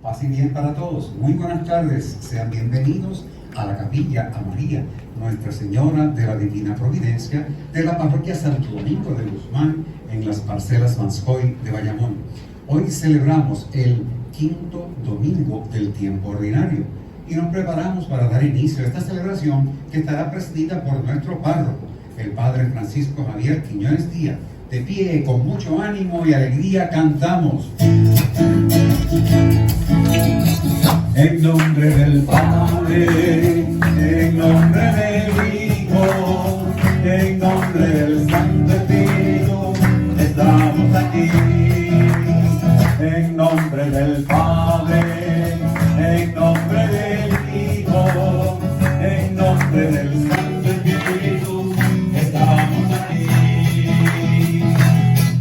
Paz y bien para todos. Muy buenas tardes. Sean bienvenidos a la Capilla a María, Nuestra Señora de la Divina Providencia, de la parroquia Santo Domingo de Guzmán, en las parcelas Manscoy de Bayamón. Hoy celebramos el quinto domingo del tiempo ordinario y nos preparamos para dar inicio a esta celebración que estará presidida por nuestro párroco, el Padre Francisco Javier Quiñones Díaz. De pie, con mucho ánimo y alegría, cantamos. En nombre del Padre, en nombre del Hijo, en nombre del Santo Espíritu, estamos aquí. En nombre del Padre, en nombre del Hijo, en nombre del Santo Espíritu, estamos aquí.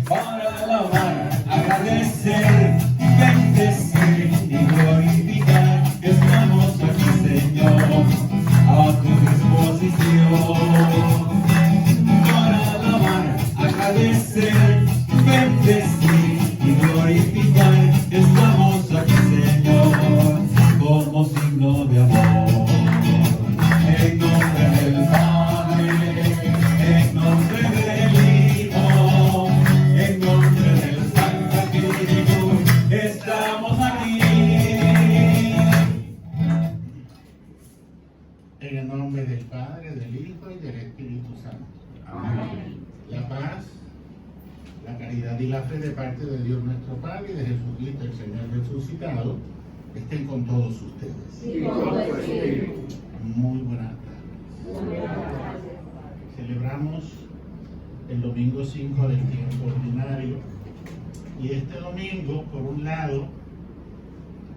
Para alabar, agradecer, bendecir y glorificar, estamos aquí, Señor, a tu disposición. Para alabar, agradecer, bendecir y glorificar, estamos aquí, Señor, como signo de amor. En nombre del Padre, en nombre del Hijo, en nombre del Santo Espíritu, estamos aquí. En el nombre del Padre, del Hijo y del Espíritu Santo. Amén. La paz, la caridad y la fe de parte de Dios nuestro Padre y de Jesucristo el Señor resucitado estén con todos ustedes. Sí, con tu espíritu. Muy buenas tardes. Celebramos el domingo 5 del tiempo ordinario y este domingo, por un lado,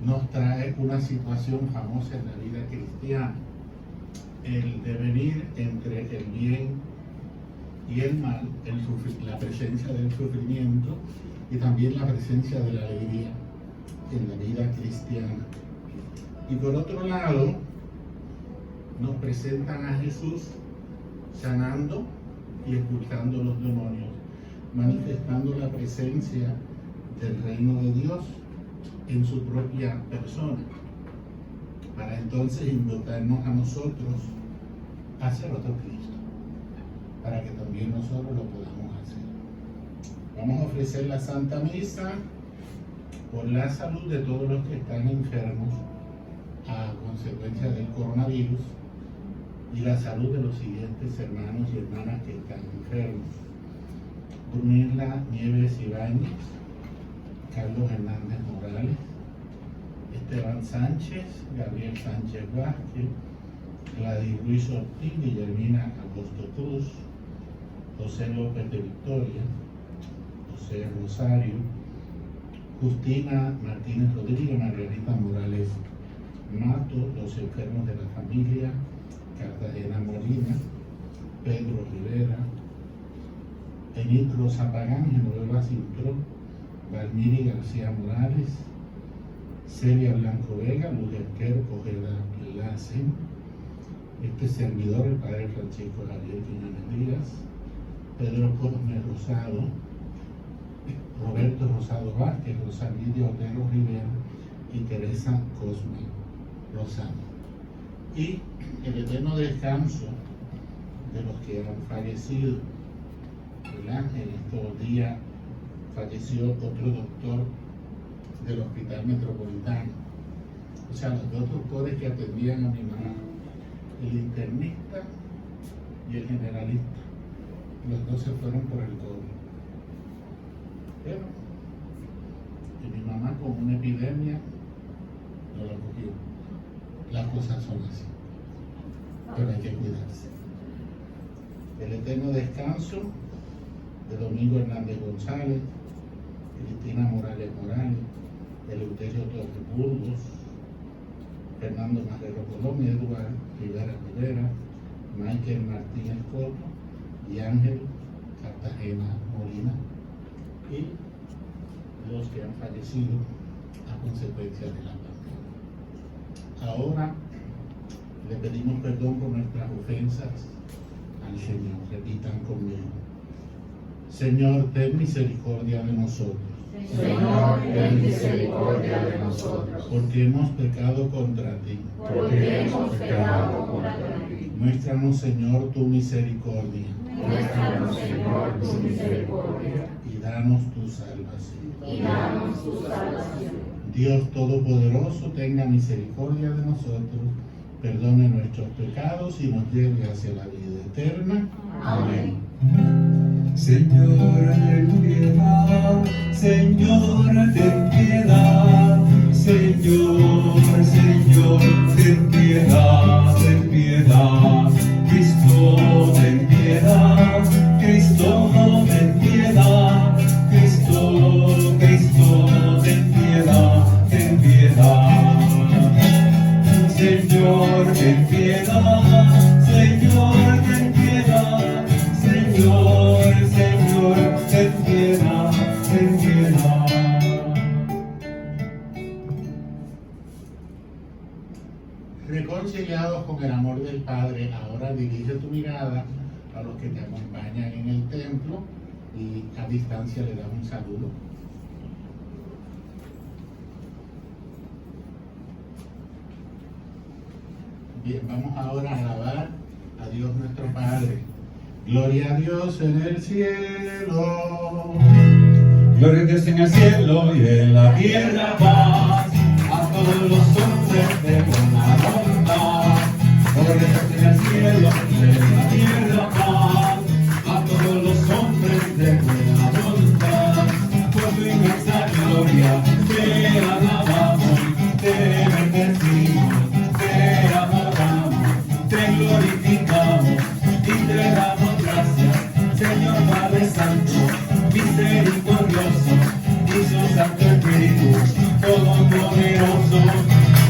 nos trae una situación famosa en la vida cristiana, el devenir entre el bien y el mal, la presencia del sufrimiento y también la presencia de la alegría en la vida cristiana. Y por otro lado, nos presentan a Jesús sanando y expulsando los demonios, manifestando la presencia del reino de Dios en su propia persona, para entonces invitarnos a nosotros a ser otro Cristo, para que también nosotros lo podamos hacer. Vamos a ofrecer la Santa Misa por la salud de todos los que están enfermos a consecuencia del coronavirus y la salud de los siguientes hermanos y hermanas que están enfermos: Brunilda Nieves Ibáñez, Carlos Hernández Morales, Esteban Sánchez, Gabriel Sánchez Vázquez, Gladys Ruiz Ortiz, Guillermina Agosto Cruz, José López de Victoria, José Rosario, Justina Martínez Rodríguez, Margarita Morales Mato, los enfermos de la familia Cartagena Molina, Pedro Rivera, Enid Rosa Pagán, Genoveva Cintrón, Valmiri García Morales, Celia Blanco Vega, Luz Esquer Ojeda Lacen, este servidor, el Padre Francisco Javier Quiñones Díaz, Pedro Cosme Rosado, Roberto Rosado Vázquez, Rosalía Otero Rivera y Teresa Cosme Rosado. Y el eterno descanso de los que han fallecido, ¿verdad? En estos días falleció otro doctor del Hospital Metropolitano, o sea, los dos doctores que atendían a mi mamá, el internista y el generalista. Los dos se fueron por el COVID. Pero y mi mamá, con una epidemia, no la cogió. Las cosas son así, pero hay que cuidarse. El eterno descanso de Domingo Hernández González, Cristina Morales Morales, Eleuterio Torres Burgos, Fernando Marrero Colón, Eduardo Rivera Rivera, Michael Martínez Coto y Ángel Cartagena Molina, y los que han fallecido a consecuencia de la pandemia. Ahora le pedimos perdón por nuestras ofensas al Señor. Repitan conmigo: Señor, ten misericordia de nosotros. Señor, ten misericordia de nosotros, porque hemos pecado contra ti. porque hemos pecado contra ti. Muéstranos, Señor, tu misericordia Muéstranos, Señor, tu misericordia, y danos tu salvación. y danos tu salvación. Dios Todopoderoso, tenga misericordia de nosotros, perdone nuestros pecados y nos lleve hacia la vida eterna. Amén. Señor, ten piedad, Señor, ten piedad, Señor, Señor, ten piedad, ten piedad, Cristo, ten piedad, Cristo, ten piedad, Cristo, Cristo, ten piedad, ten piedad. Señor, ten piedad, Señor, ten piedad, Señor, Señor, ten piedad, ten piedad. Reconciliados con el amor del Padre, ahora dirige tu mirada a los que te acompañan en el templo y a distancia le das un saludo. Bien, vamos ahora a alabar a Dios nuestro Padre. Gloria a Dios en el cielo. Gloria a Dios en el cielo y en la tierra paz a todos los hombres de buena voluntad. Gloria a Dios en el cielo y en la tierra paz a todos los hombres de buena voluntad. Por tu inmensa gloria te alabamos, te bendecimos, te adoramos, te glorificamos y te damos gracias, Señor Padre Santo, misericordioso, y su Santo Espíritu Todopoderoso.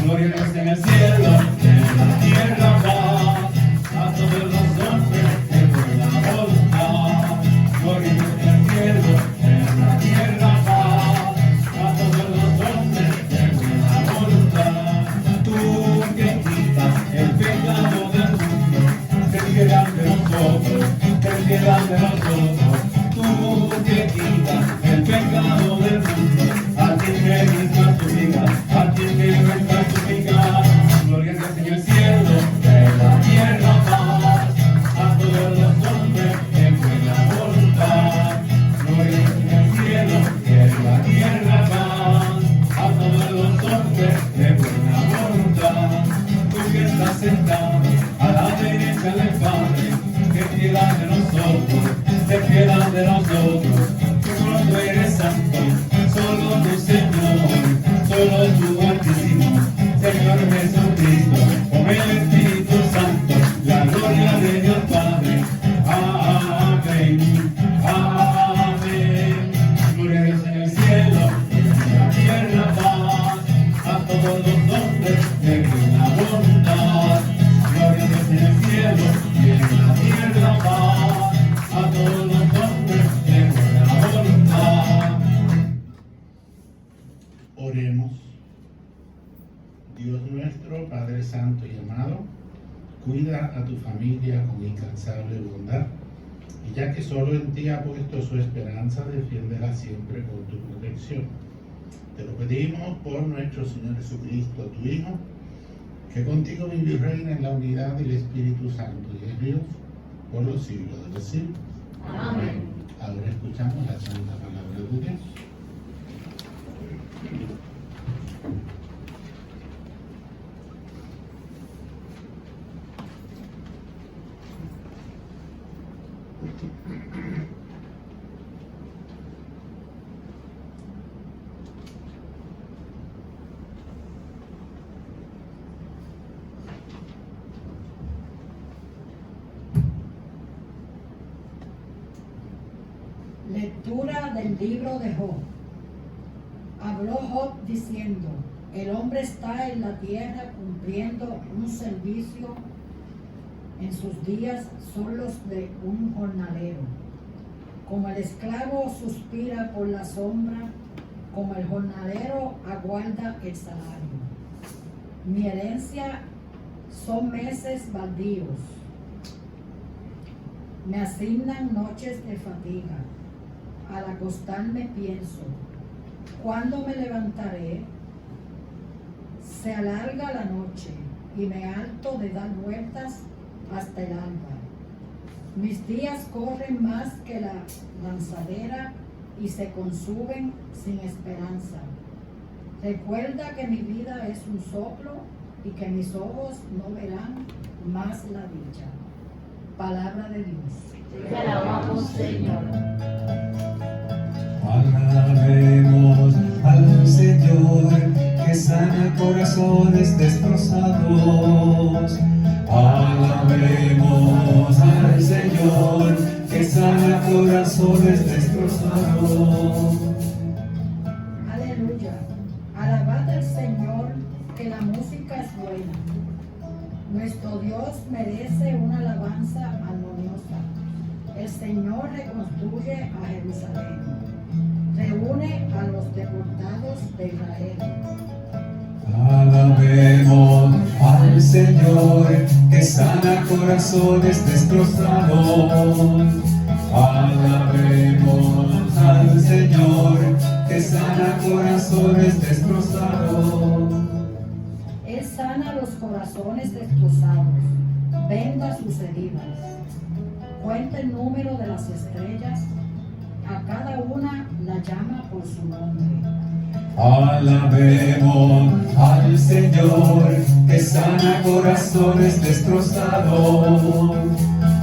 Gloria a Dios en el cielo, en la tierra paz a todos los hombres de buena voluntad. Gloria a Dios en el cielo, en la tierra paz a todos los hombres de buena voluntad. Tú que quitas el pecado del mundo, ten piedad de nosotros, ten piedad de nosotros. Tú que quitas el pecado del mundo, a ti que nuestra tu vida, a ti que nuestra tu vida. Gloria a Dios en el cielo, en la tierra paz a todos los hombres de buena voluntad. Gloria a Dios en el cielo, en la tierra paz a todos los hombres de buena voluntad. Tú que estás sentado a la derecha del Padre, ten piedad de nosotros, ten piedad de nosotros. Tú solo eres santo, solo tu Señor, solo tu Altísimo, Señor Jesucristo, con el Espíritu Santo, la gloria de Dios Padre. Amén, amén. Gloria a Dios en el cielo, en la tierra paz a todos los hombres de buena voluntad. Gloria a Dios en el cielo y en la tierra paz a todos los hombres de buena voluntad. Oremos. Dios nuestro, Padre Santo y amado, cuida a tu familia con incansable bondad, y ya que solo en ti ha puesto su esperanza, defiéndela siempre con tu protección. Te lo pedimos por nuestro Señor Jesucristo, tu Hijo, que contigo vive y reina en la unidad del Espíritu Santo y es Dios por los siglos de los siglos. Amén. Ahora escuchamos la santa palabra de Dios. Lectura del libro de Job. Habló Job diciendo: el hombre está en la tierra cumpliendo un servicio, en sus días son los de un jornalero. Como el esclavo suspira por la sombra, como el jornalero aguarda el salario. Mi herencia son meses baldíos, me asignan noches de fatiga. Al acostarme pienso, ¿Cuándo me levantaré? Se alarga la noche y me harto de dar vueltas hasta el alba. Mis días corren más que la lanzadera y se consumen sin esperanza. Recuerda que mi vida es un soplo y que mis ojos no verán más la dicha. Palabra de Dios. Te alabamos, Señor. Alabemos al Señor que sana corazones destrozados. Alabemos al Señor que sana corazones destrozados. Aleluya. Alabad al Señor, que la música es buena. Nuestro Dios merece una alabanza armoniosa. El Señor reconstruye a Jerusalén. Reúne a los deportados de Israel. Alabemos al Señor que sana corazones destrozados. Alabemos al Señor que sana corazones destrozados. Él sana los corazones destrozados, venda sus heridas. Cuenta el número de las estrellas, a cada una la llama por su nombre. Alabemos al Señor que sana corazones destrozados.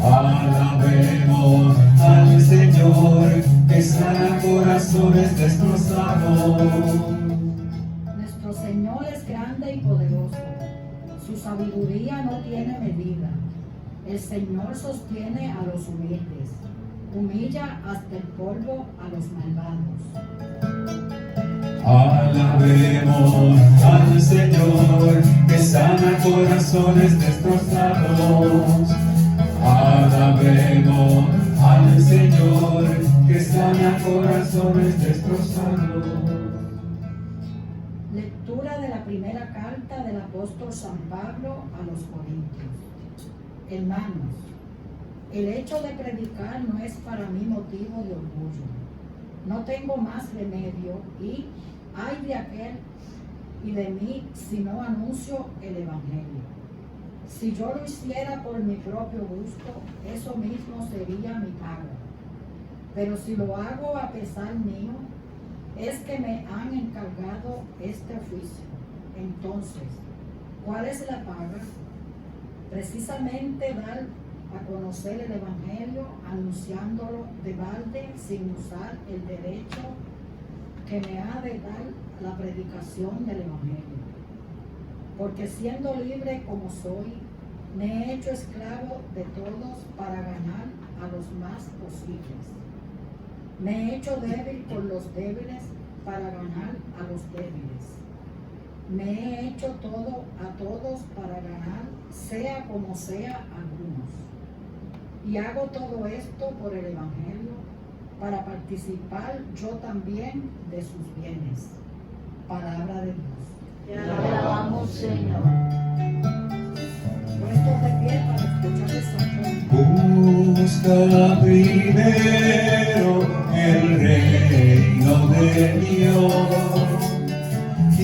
Alabemos al Señor que sana corazones destrozados. Nuestro Señor es grande y poderoso, su sabiduría no tiene medida. El Señor sostiene a los humildes, humilla hasta el polvo a los malvados. Alabemos al Señor que sana corazones destrozados. Alabemos al Señor que sana corazones destrozados. Lectura de la primera carta del apóstol San Pablo a los Corintios. Hermanos, el hecho de predicar no es para mí motivo de orgullo. No tengo más remedio y ay de aquel y de mí si no anuncio el Evangelio. Si yo lo hiciera por mi propio gusto, eso mismo sería mi paga. Pero si lo hago a pesar mío, es que me han encargado este oficio. Entonces, ¿cuál es la paga? Precisamente dar a conocer el Evangelio, anunciándolo de balde sin usar el derecho que me ha de dar la predicación del Evangelio. Porque siendo libre como soy, me he hecho esclavo de todos para ganar a los más posibles. Me he hecho débil por los débiles para ganar a los débiles. Me he hecho todo a todos para ganar, sea como sea, algunos. Y hago todo esto por el Evangelio, para participar yo también de sus bienes. Palabra de Dios. Te alabamos, Señor. Puestos de pie para escuchar el Santo. Busca primero el reino de Dios y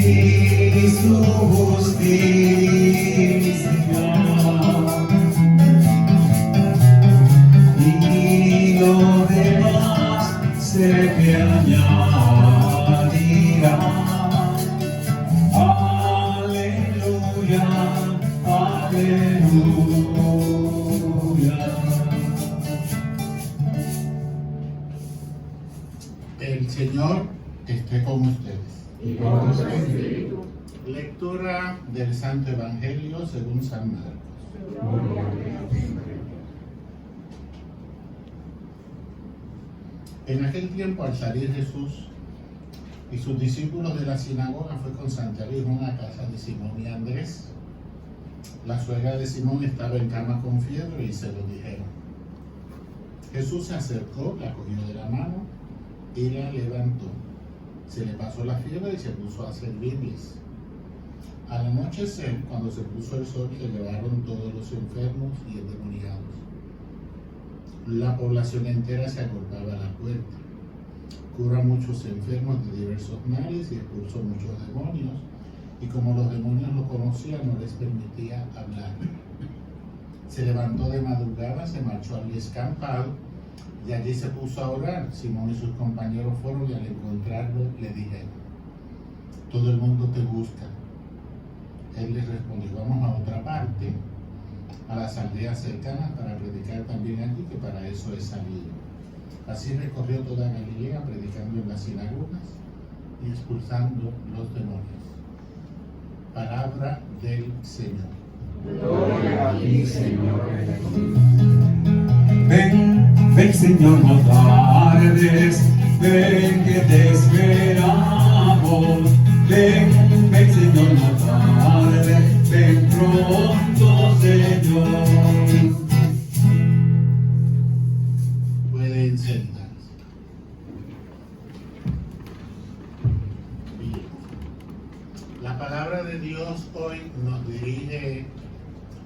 su justicia, y lo demás se te añadirá. Aleluya, aleluya. El Señor esté con ustedes. Y con tu espíritu. Lectura del Santo Evangelio según San Marcos. En aquel tiempo, al salir Jesús y sus discípulos de la sinagoga, fue con Santiago y Juan a casa de Simón y Andrés. La suegra de Simón estaba en cama con fiebre y se lo dijeron. Jesús se acercó, la cogió de la mano y la levantó. Se le pasó la fiebre y se puso a servirles. Al anochecer, cuando se puso el sol, se llevaron todos los enfermos y endemoniados. La población entera se agolpaba a la puerta. cura a muchos enfermos de diversos males y expulsó muchos demonios. Y como los demonios lo conocían, no les permitía hablar. Se levantó de madrugada, se marchó al descampado y allí se puso a orar. Simón y sus compañeros fueron y al encontrarlo le dijeron: todo el mundo te busca. Él les respondió: vamos a otra parte, a las aldeas cercanas, para predicar también allí, que para eso he salido. Así recorrió toda Galilea, predicando en las sinagogas y expulsando los demonios. Palabra del Señor. Gloria a ti, Señor. Ven Señor, no tardes, ven que te esperamos. Ven Señor, no tardes, ven pronto, Señor. Pueden sentarse. Bien. La palabra de Dios hoy nos dirige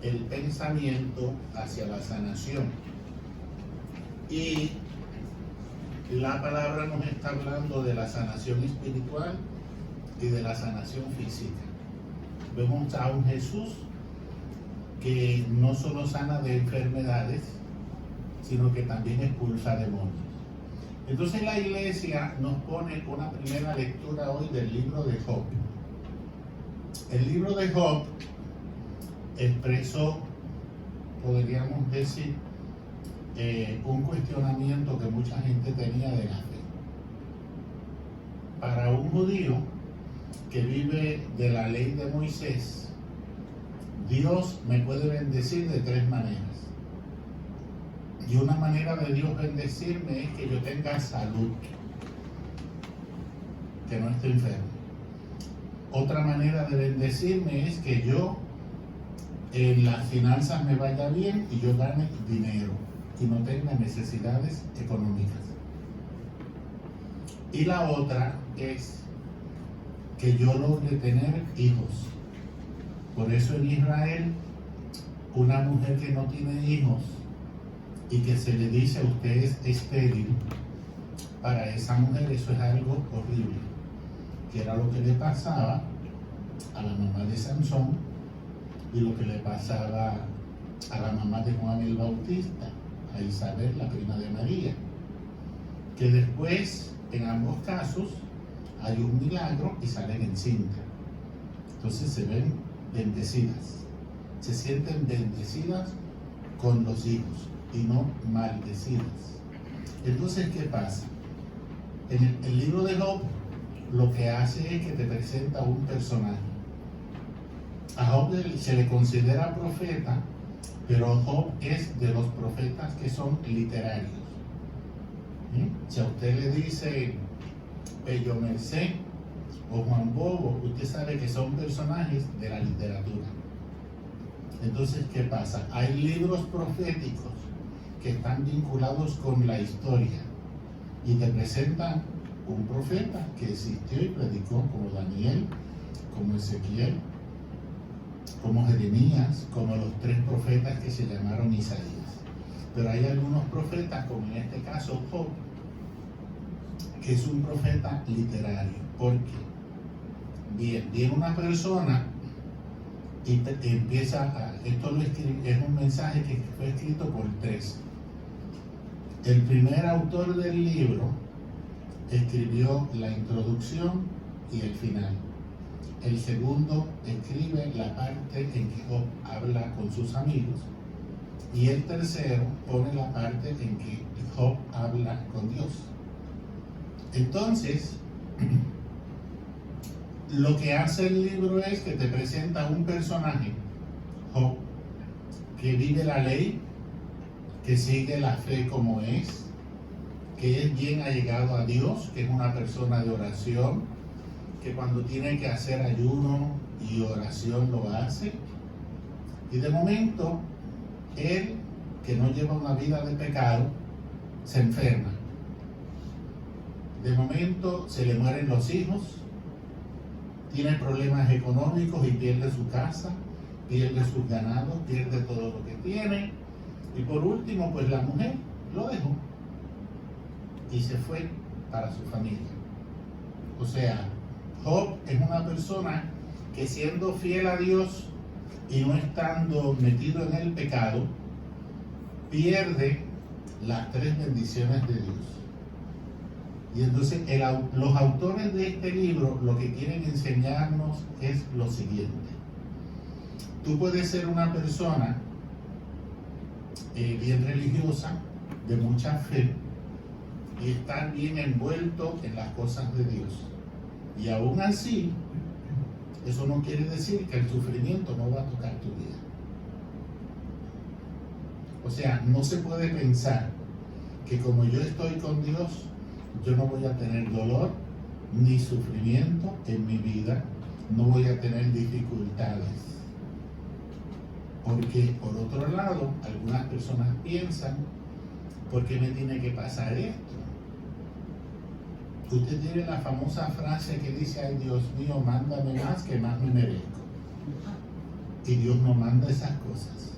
el pensamiento hacia la sanación. Y la palabra nos está hablando de la sanación espiritual y de la sanación física. Vemos a un Jesús que no solo sana de enfermedades, sino que también expulsa demonios. Entonces la iglesia nos pone una primera lectura hoy del libro de Job. El libro de Job expresó, podríamos decir, un cuestionamiento que mucha gente tenía de la fe. Para un judío que vive de la ley de Moisés, Dios me puede bendecir de tres maneras. Y una manera de Dios bendecirme es que yo tenga salud, que no esté enfermo. Otra manera de bendecirme es que yo en las finanzas me vaya bien y yo gane dinero y no tenga necesidades económicas. Y la otra es que yo logre tener hijos. Por eso en Israel, una mujer que no tiene hijos y que se le dice: usted es estéril, para esa mujer eso es algo horrible, que era lo que le pasaba a la mamá de Sansón y lo que le pasaba a la mamá de Juan el Bautista, a Isabel, la prima de María, que después en ambos casos hay un milagro y salen encinta. Entonces se ven bendecidas, se sienten bendecidas con los hijos y no maldecidas. Entonces, ¿qué pasa? En el libro de Job lo que hace es que te presenta un personaje. A Job se le considera profeta, pero Job es de los profetas que son literarios. Si a usted le dice Pello Merced o Juan Bobo, usted sabe que son personajes de la literatura. Entonces, ¿qué pasa? Hay libros proféticos que están vinculados con la historia y te presentan un profeta que existió y predicó, como Daniel, como Ezequiel, como Jeremías, como los tres profetas que se llamaron Isaías. Pero hay algunos profetas, como en este caso Job, que es un profeta literario. ¿Por qué? Viene una persona y empieza a... Esto es un mensaje que fue escrito por tres. El primer autor del libro escribió la introducción y el final. El segundo escribe la parte en que Job habla con sus amigos. Y el tercero pone la parte en que Job habla con Dios. Entonces, lo que hace el libro es que te presenta un personaje, Job, que vive la ley, que sigue la fe como es, que es bien allegado a Dios, que es una persona de oración, que cuando tiene que hacer ayuno y oración lo hace. Y de momento, él, que no lleva una vida de pecado, se enferma. De momento se le mueren los hijos, tiene problemas económicos y pierde su casa, pierde sus ganados, pierde todo lo que tiene. Y por último, pues la mujer lo dejó y se fue para su familia. O sea, Job es una persona que, siendo fiel a Dios y no estando metido en el pecado, pierde las 3 bendiciones de Dios. Y entonces los autores de este libro lo que quieren enseñarnos es lo siguiente. Tú puedes ser una persona bien religiosa, de mucha fe, y estar bien envuelto en las cosas de Dios. Y aún así, eso no quiere decir que el sufrimiento no va a tocar tu vida. O sea, no se puede pensar que como yo estoy con Dios, yo no voy a tener dolor ni sufrimiento en mi vida, no voy a tener dificultades. Porque por otro lado, algunas personas piensan, ¿por qué me tiene que pasar esto? Usted tiene la famosa frase que dice, ay Dios mío, mándame más que más me merezco. Y Dios no manda esas cosas.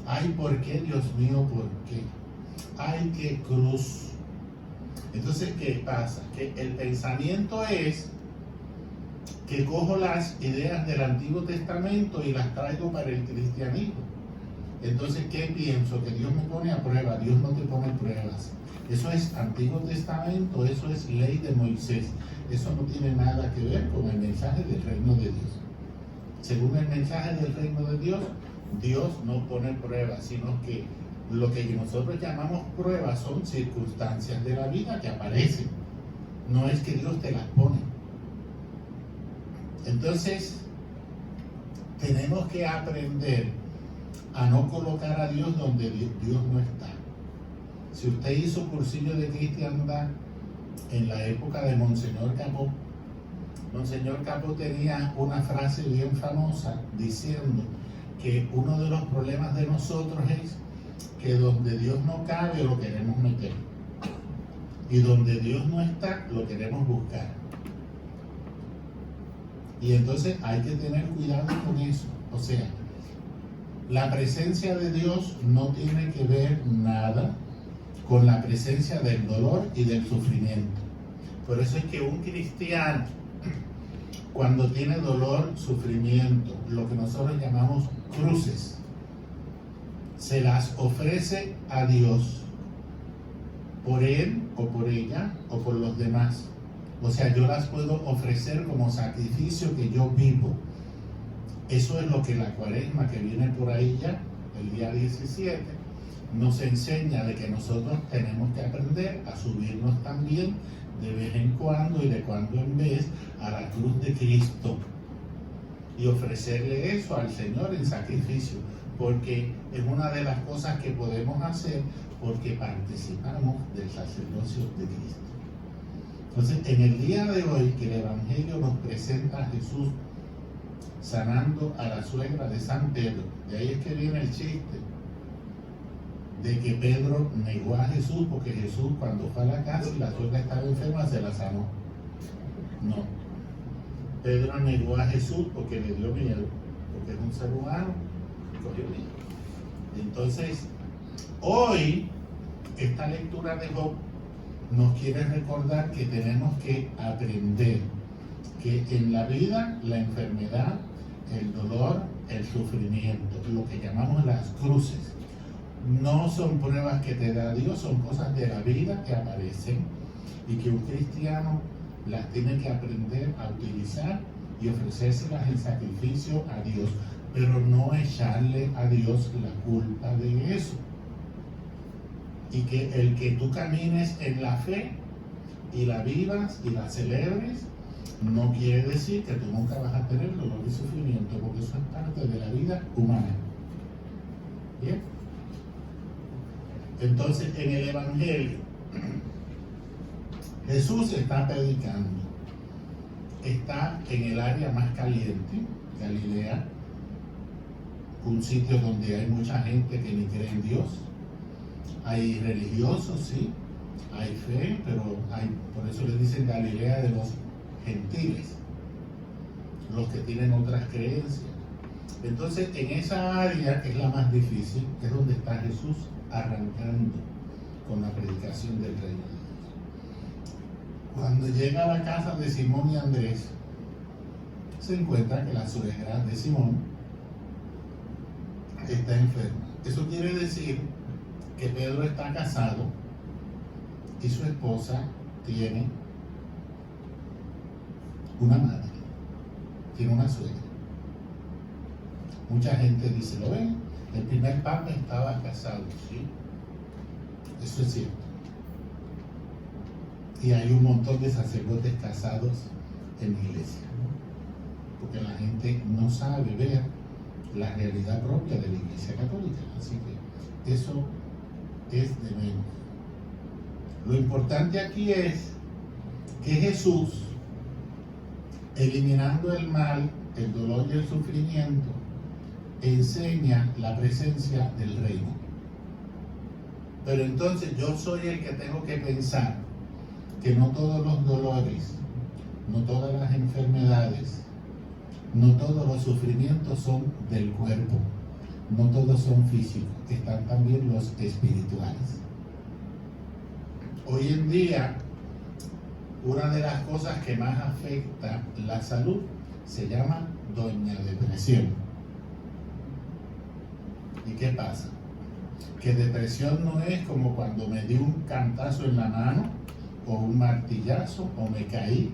Ay, ¿por qué, Dios mío, por qué? Ay, qué cruz. Entonces, ¿qué pasa? Que el pensamiento es que cojo las ideas del Antiguo Testamento y las traigo para el cristianismo. Entonces, ¿qué pienso? Que Dios me pone a prueba. Dios no te pone pruebas. Eso es Antiguo Testamento, eso es ley de Moisés. Eso no tiene nada que ver con el mensaje del reino de Dios. Según el mensaje del reino de Dios, Dios no pone pruebas, sino que lo que nosotros llamamos pruebas son circunstancias de la vida que aparecen. No es que Dios te las pone. Entonces, tenemos que aprender a no colocar a Dios donde Dios no está. Si usted hizo cursillo de cristiandad en la época de Monseñor Capó tenía una frase bien famosa diciendo que uno de los problemas de nosotros es que donde Dios no cabe lo queremos meter y donde Dios no está lo queremos buscar. Y entonces hay que tener cuidado con eso. O sea, la presencia de Dios no tiene que ver nada con la presencia del dolor y del sufrimiento. Por eso es que un cristiano, cuando tiene dolor, sufrimiento, lo que nosotros llamamos cruces, se las ofrece a Dios por él o por ella o por los demás. O sea, yo las puedo ofrecer como sacrificio que yo vivo. Eso es lo que la cuaresma que viene por ahí ya, el día 17, nos enseña, de que nosotros tenemos que aprender a subirnos también de vez en cuando y de cuando en vez a la cruz de Cristo y ofrecerle eso al Señor en sacrificio, porque es una de las cosas que podemos hacer porque participamos del sacerdocio de Cristo. Entonces, en el día de hoy que el Evangelio nos presenta a Jesús sanando a la suegra de San Pedro, de ahí es que viene el chiste de que Pedro negó a Jesús, porque Jesús, cuando fue a la casa y la suegra estaba enferma, se la sanó. No. Pedro negó a Jesús porque le dio miedo, porque es un ser humano, cogió miedo. Entonces, hoy, esta lectura de Job nos quiere recordar que tenemos que aprender que en la vida, la enfermedad, el dolor, el sufrimiento, lo que llamamos las cruces, no son pruebas que te da Dios, son cosas de la vida que aparecen y que un cristiano las tiene que aprender a utilizar y ofrecérselas en sacrificio a Dios, pero no echarle a Dios la culpa de eso. Y que el que tú camines en la fe y la vivas y la celebres, no quiere decir que tú nunca vas a tener dolor y sufrimiento, porque eso es parte de la vida humana. ¿Bien? Entonces, en el Evangelio, Jesús está predicando. Está en el área más caliente, Galilea, un sitio donde hay mucha gente que ni cree en Dios. Hay religiosos, sí, hay fe, pero por eso les dicen Galilea de los gentiles, los que tienen otras creencias. Entonces, en esa área, que es la más difícil, es donde está Jesús arrancando con la predicación del reino de Dios. Cuando llega a la casa de Simón y Andrés, se encuentra que la suegra de Simón está enferma. Eso quiere decir que Pedro está casado y su esposa tiene una madre, tiene una suegra. Mucha gente dice, ¿lo ven? El primer papa estaba casado, ¿sí? Eso es cierto. Y hay un montón de sacerdotes casados en la iglesia, porque la gente no sabe ver la realidad propia de la iglesia católica. Así que eso es de menos. Lo importante aquí es que Jesús, eliminando el mal, el dolor y el sufrimiento, enseña la presencia del reino. Pero entonces yo soy el que tengo que pensar que no todos los dolores, no todas las enfermedades, no todos los sufrimientos son del cuerpo, no todos son físicos, están también los espirituales. Hoy en día, una de las cosas que más afecta la salud se llama doña depresión. ¿Y qué pasa? Que depresión no es como cuando me di un cantazo en la mano, o un martillazo, o me caí,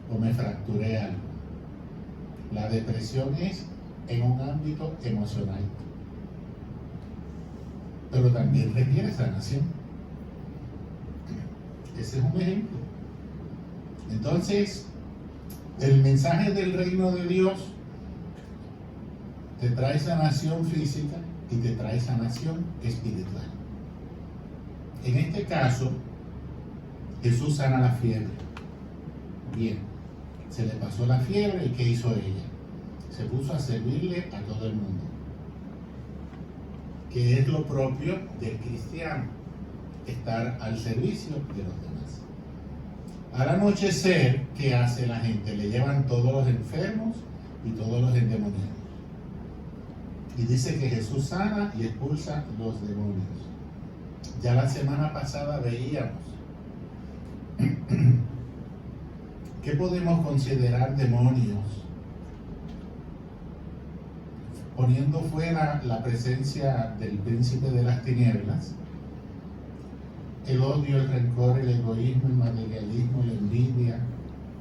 o me fracturé algo. La depresión es en un ámbito emocional, pero también requiere sanación. Ese es un ejemplo. Entonces, el mensaje del reino de Dios te trae sanación física y te trae sanación espiritual. En este caso, Jesús sana la fiebre. Bien, se le pasó la fiebre y ¿qué hizo ella? Se puso a servirle a todo el mundo, que es lo propio del cristiano, estar al servicio de los demás. Al anochecer, ¿qué hace la gente? Le llevan todos los enfermos y todos los endemoniados. Y dice que Jesús sana y expulsa los demonios. Ya la semana pasada veíamos ¿qué podemos considerar demonios? Poniendo fuera la presencia del príncipe de las tinieblas, el odio, el rencor, el egoísmo, el materialismo, la envidia,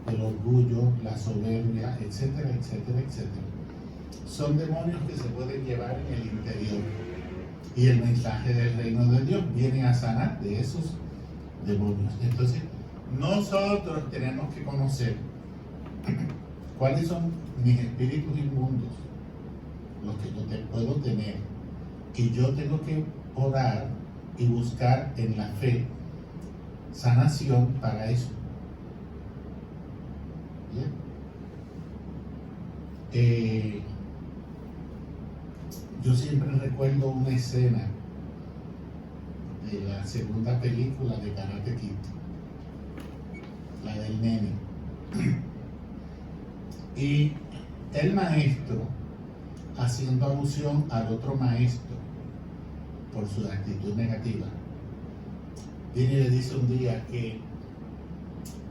el orgullo, la soberbia, etcétera, etcétera, etcétera. Son demonios que se pueden llevar en el interior. Y el mensaje del reino de Dios viene a sanar de esos demonios. Entonces, nosotros tenemos que conocer cuáles son mis espíritus inmundos, los que yo puedo tener, y yo tengo que orar y buscar en la fe sanación para eso. Bien. Yo siempre recuerdo una escena de la segunda película de Karate Kid, la del nene, y el maestro, haciendo alusión al otro maestro por su actitud negativa, viene y le dice un día que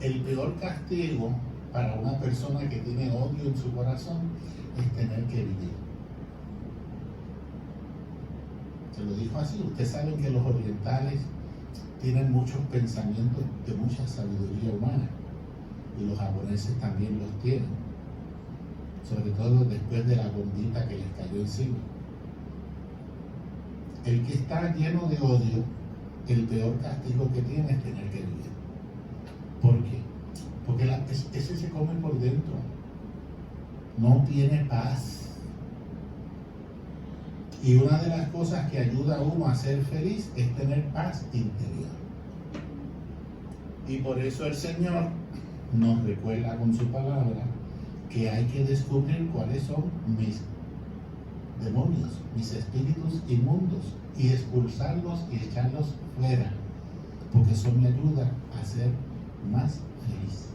el peor castigo para una persona que tiene odio en su corazón es tener que vivir. Se lo dijo así. Ustedes saben que los orientales tienen muchos pensamientos de mucha sabiduría humana, y los japoneses también los tienen, sobre todo después de la bombita que les cayó encima. El que está lleno de odio, el peor castigo que tiene es tener que vivir. ¿Por qué? Porque ese se come por dentro, no tiene paz. Y una de las cosas que ayuda a uno a ser feliz es tener paz interior. Y por eso el Señor nos recuerda con su palabra que hay que descubrir cuáles son mis demonios, mis espíritus inmundos, y expulsarlos y echarlos fuera, porque eso me ayuda a ser más feliz.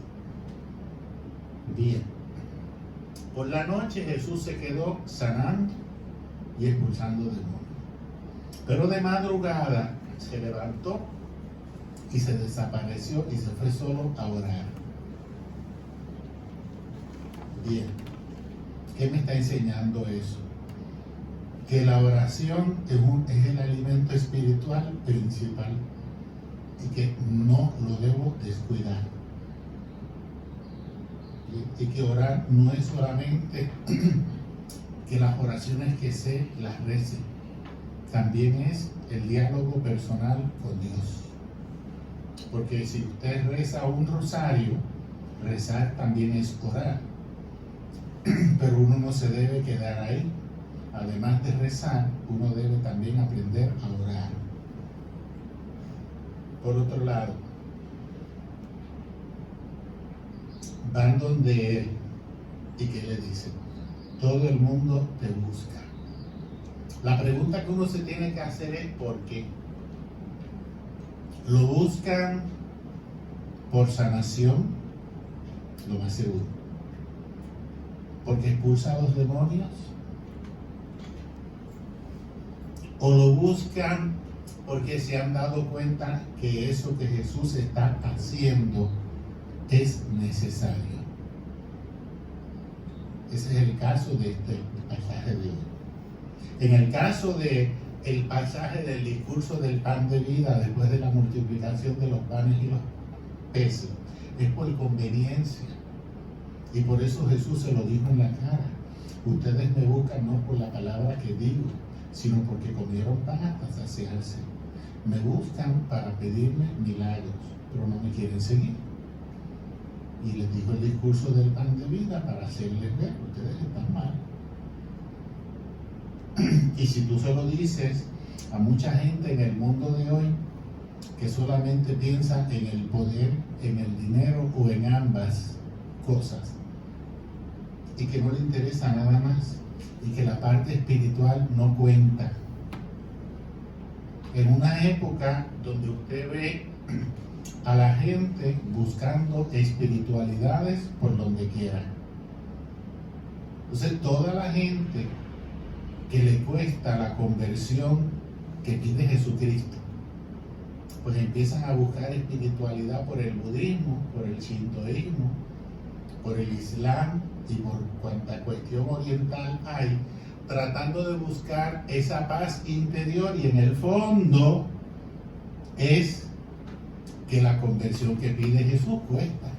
Bien, por la noche Jesús se quedó sanando y expulsando demonios, pero de madrugada se levantó y se desapareció y se fue solo a orar. Bien, ¿qué me está enseñando eso? Que la oración es el alimento espiritual principal y que no lo debo descuidar. Y que orar no es solamente que las oraciones que sé las rece, también es el diálogo personal con Dios. Porque si usted reza un rosario, rezar también es orar. Pero uno no se debe quedar ahí. Además de rezar, uno debe también aprender a orar. Por otro lado, van donde Él y ¿qué le dice? Todo el mundo te busca. La pregunta que uno se tiene que hacer es ¿por qué? ¿Lo buscan por sanación? Lo más seguro. ¿Porque expulsa a los demonios? ¿O lo buscan porque se han dado cuenta que eso que Jesús está haciendo es necesario? Ese es el caso de este pasaje de hoy. En el caso de el pasaje del discurso del pan de vida después de la multiplicación de los panes y los peces, es por conveniencia. Y por eso Jesús se lo dijo en la cara. Ustedes me buscan no por la palabra que digo, sino porque comieron pan hasta saciarse. Me buscan para pedirme milagros, pero no me quieren seguir. Y les dijo el discurso del pan de vida para hacerles ver, ustedes están mal. Y si tú se lo dices a mucha gente en el mundo de hoy que solamente piensa en el poder, en el dinero o en ambas cosas, y que no le interesa nada más, y que la parte espiritual no cuenta. En una época donde usted ve a la gente buscando espiritualidades por donde quiera. Entonces toda la gente que le cuesta la conversión que pide Jesucristo, pues empiezan a buscar espiritualidad por el budismo, por el shintoísmo, por el islam y por cuanta cuestión oriental hay, tratando de buscar esa paz interior, y en el fondo es que la conversión que pide Jesús cuesta.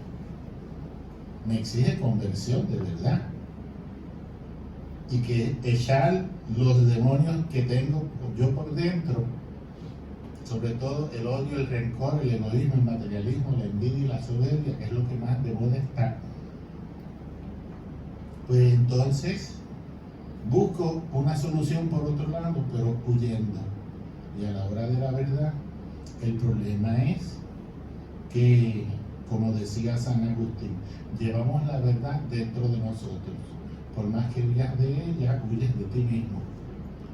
Me exige conversión de verdad, y que echar los demonios que tengo yo por dentro, sobre todo el odio, el rencor, el egoísmo, el materialismo, la envidia y la soberbia, que es lo que más de moda está. Pues entonces busco una solución por otro lado, pero huyendo. Y a la hora de la verdad, el problema es que, como decía San Agustín, llevamos la verdad dentro de nosotros. Por más que huyas de ella, huyes de ti mismo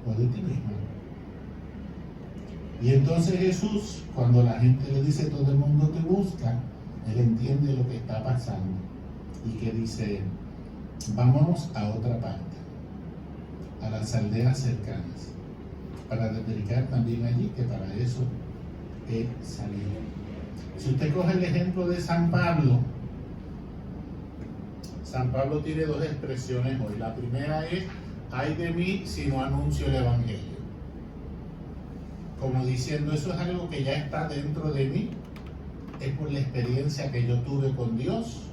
o de ti mismo. Y entonces Jesús, cuando la gente le dice todo el mundo te busca, Él entiende lo que está pasando y que dice, vámonos a otra parte, a las aldeas cercanas, para predicar también allí, que para eso he salido. Si usted coge el ejemplo de San Pablo tiene dos expresiones hoy. La primera es, ay de mí si no anuncio el Evangelio. Como diciendo, eso es algo que ya está dentro de mí, es por la experiencia que yo tuve con Dios.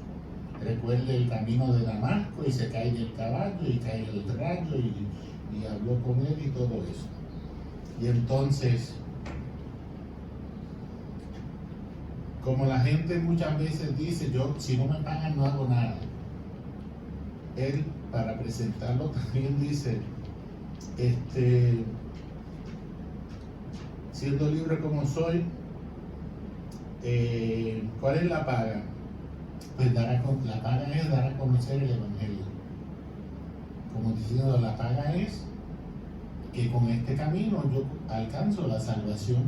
Recuerde el camino de Damasco y se cae del caballo y cae el rayo y habló con él y todo eso. Y entonces, como la gente muchas veces dice, yo si no me pagan no hago nada, él para presentarlo también dice, siendo libre como soy, ¿cuál es la paga? Pues la paga es dar a conocer el Evangelio. Como diciendo, la paga es que con este camino yo alcanzo la salvación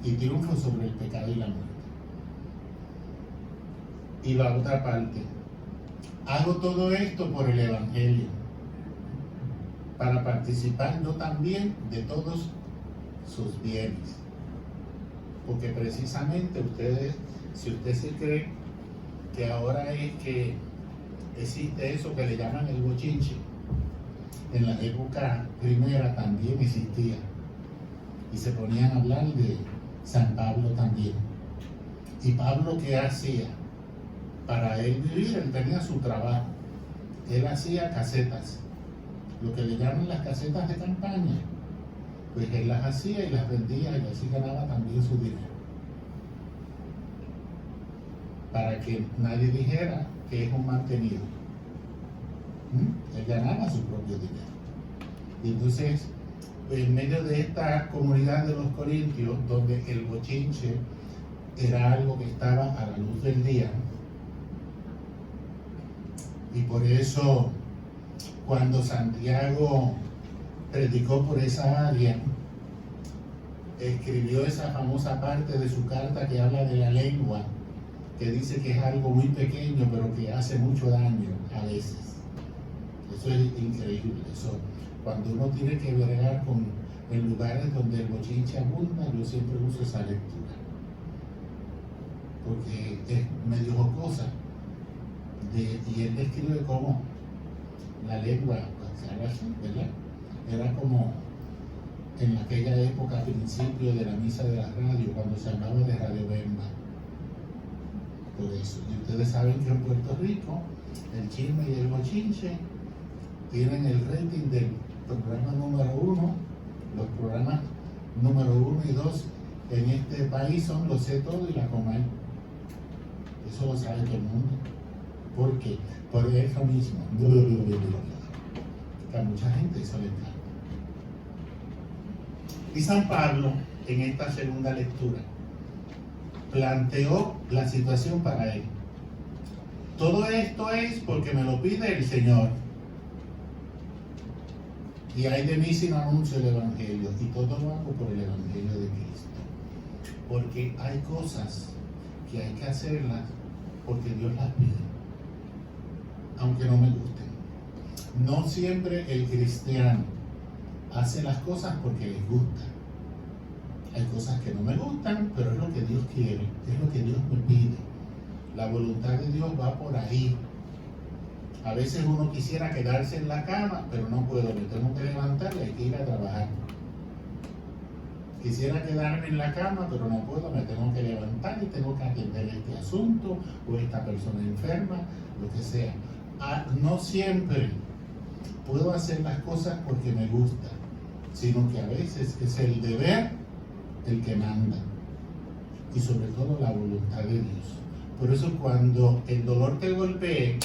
y triunfo sobre el pecado y la muerte. Y la otra parte, hago todo esto por el Evangelio, para participar yo también de todos sus bienes. porque precisamente si usted se cree que ahora es que existe eso que le llaman el bochinche, en la época primera también existía, y se ponían a hablar de San Pablo también. Y Pablo, ¿qué hacía? Para él vivir, él tenía su trabajo, él hacía casetas, lo que le llaman las casetas de campaña, pues él las hacía y las vendía, y así ganaba también su dinero, para que nadie dijera que es un mantenido. Él ganaba su propio dinero. Y entonces, en medio de esta comunidad de los corintios, donde el bochinche era algo que estaba a la luz del día, y por eso cuando Santiago predicó por esa área, escribió esa famosa parte de su carta que habla de la lengua, que dice que es algo muy pequeño pero que hace mucho daño a veces. Eso es increíble. Eso, cuando uno tiene que bregar en lugares donde el bochinche abunda, yo siempre uso esa lectura, porque es medio jocosa, y él describe cómo la lengua, ¿verdad? Era como en aquella época, a principio de la misa de la radio, cuando se hablaba de Radio Bemba. Por eso, y ustedes saben que en Puerto Rico el chisme y el bochinche tienen el rating del programa número 1. Los programas número 1 y 2 en este país son Lo Sé Todo y La Comal. Eso lo sabe todo el mundo. ¿Por qué? Por eso mismo. A mucha gente eso le encanta. Y San Pablo, en esta segunda lectura, planteó la situación para él. Todo esto es porque me lo pide el Señor. Y hay de mí si no anuncio el Evangelio. Y todo lo hago por el Evangelio de Cristo. Porque hay cosas que hay que hacerlas porque Dios las pide, aunque no me gusten. No siempre el cristiano hace las cosas porque les gusta. Hay cosas que no me gustan, pero es lo que Dios quiere, es lo que Dios me pide. La voluntad de Dios va por ahí. A veces uno quisiera quedarse en la cama, pero no puedo, me tengo que levantar y hay que ir a trabajar. Quisiera quedarme en la cama, pero no puedo, me tengo que levantar y tengo que atender este asunto o esta persona enferma, lo que sea. No siempre puedo hacer las cosas porque me gusta, sino que a veces es el deber el que manda, y sobre todo la voluntad de Dios. Por eso cuando el dolor te golpee,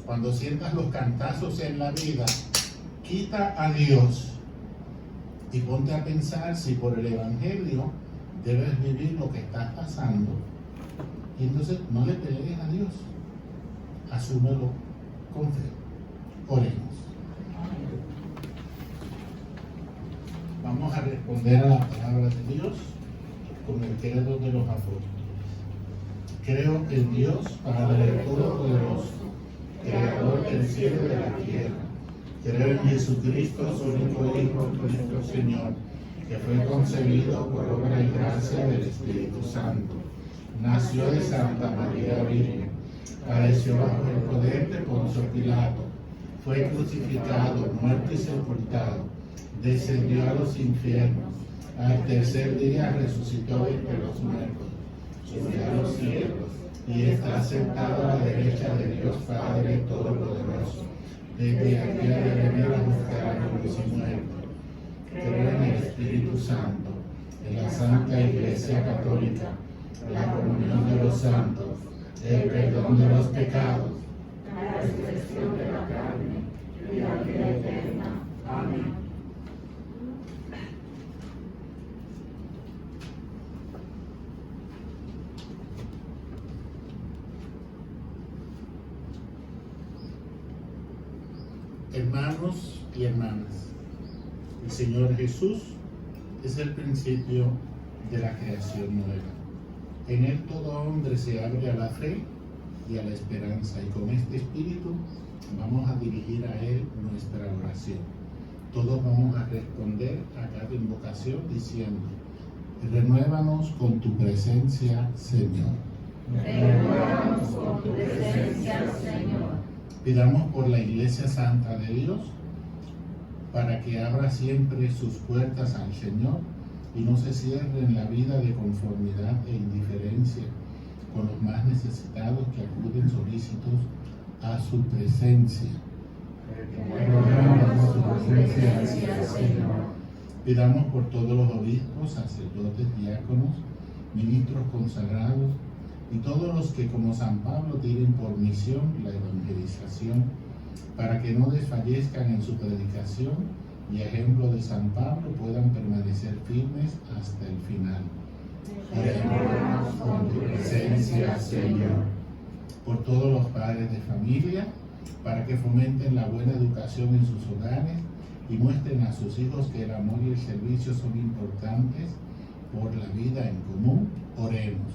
cuando sientas los cantazos en la vida, quita a Dios y ponte a pensar si por el Evangelio debes vivir lo que estás pasando. Y entonces no le pelees a Dios, asúmelo con fe. Oremos. Vamos a responder a la palabra de Dios con el credo de los apóstoles. Creo en Dios, Padre Todopoderoso, Creador del cielo y de la tierra. Creo en Jesucristo, su único Hijo, nuestro Señor, que fue concebido por obra y gracia del Espíritu Santo. Nació de Santa María Virgen, padeció bajo el poder de Poncio Pilato, fue crucificado, muerto y sepultado, descendió a los infiernos, al tercer día resucitó entre los muertos, subió a los cielos y está sentado a la derecha de Dios Padre Todopoderoso. Desde aquí ha de venir a buscar a los vivos y muertos. Creo en el Espíritu Santo, en la Santa Iglesia Católica, la comunión de los santos, el perdón de los pecados, la resurrección de la carne y la vida eterna. Amén. Hermanos y hermanas, el Señor Jesús es el principio de la creación nueva. En Él todo hombre se abre a la fe y a la esperanza, y con este espíritu vamos a dirigir a Él nuestra oración. Todos vamos a responder a cada invocación diciendo: Renuévanos con tu presencia, Señor. Renuévanos con tu presencia, Señor. Pidamos por la Iglesia Santa de Dios, para que abra siempre sus puertas al Señor y no se cierre en la vida de conformidad e indiferencia con los más necesitados que acuden solícitos a su presencia. Renuévanos con tu presencia, Señor. Pidamos por todos los obispos, sacerdotes, diáconos, ministros consagrados y todos los que como San Pablo tienen por misión la evangelización, para que no desfallezcan en su predicación y a ejemplo de San Pablo puedan permanecer firmes hasta el final. Renuévanos con tu presencia, Señor. Por todos los padres de familia, para que fomenten la buena educación en sus hogares y muestren a sus hijos que el amor y el servicio son importantes por la vida en común. Oremos.